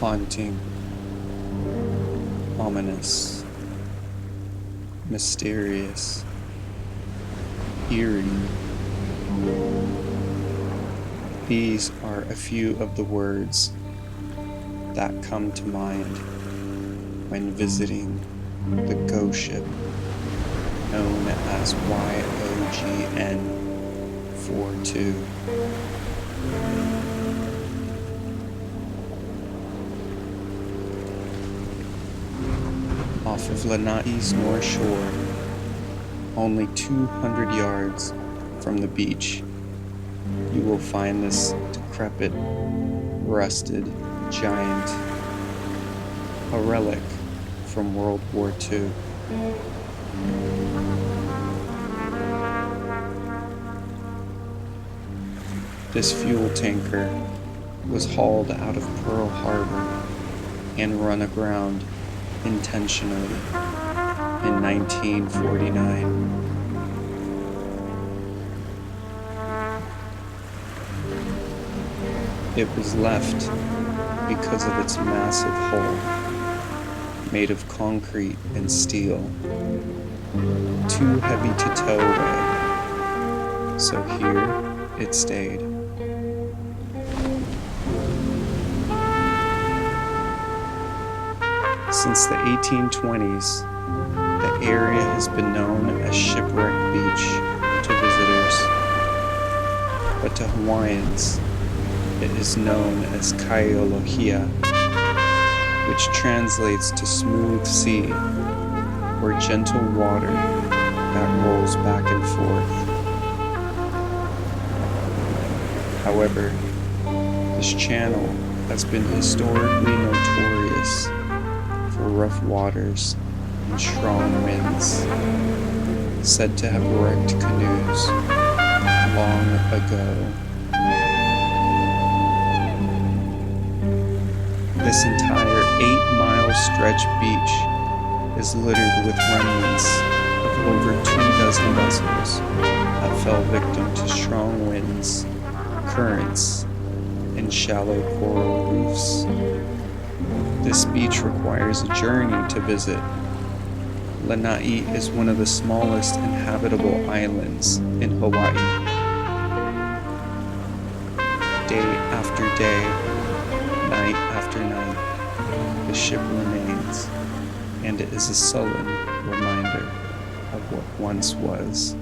haunting, ominous, mysterious, eerie. These are a few of the words that come to mind when visiting the ghost ship known as YOGN-42. Off of Lanai's north shore, only 200 yards from the beach, you will find this decrepit, rusted giant, a relic from World War II. This fuel tanker was hauled out of Pearl Harbor and run aground intentionally in 1949. It was left because of its massive hull, made of concrete and steel, too heavy to tow away, so here it stayed. Since the 1820s, the area has been known as Shipwreck Beach to visitors, but to Hawaiians, it is known as Kaiolohia, which translates to smooth sea, or gentle water that rolls back and forth. However, this channel has been historically notorious for rough waters and strong winds, said to have wrecked canoes long ago. This entire 8-mile stretch beach is littered with remnants of over 24 vessels that fell victim to strong winds, currents, and shallow coral reefs. This beach requires a journey to visit. Lanai is one of the smallest inhabitable islands in Hawaii. Day after day, night after night, the ship remains, and it is a sullen reminder of what once was.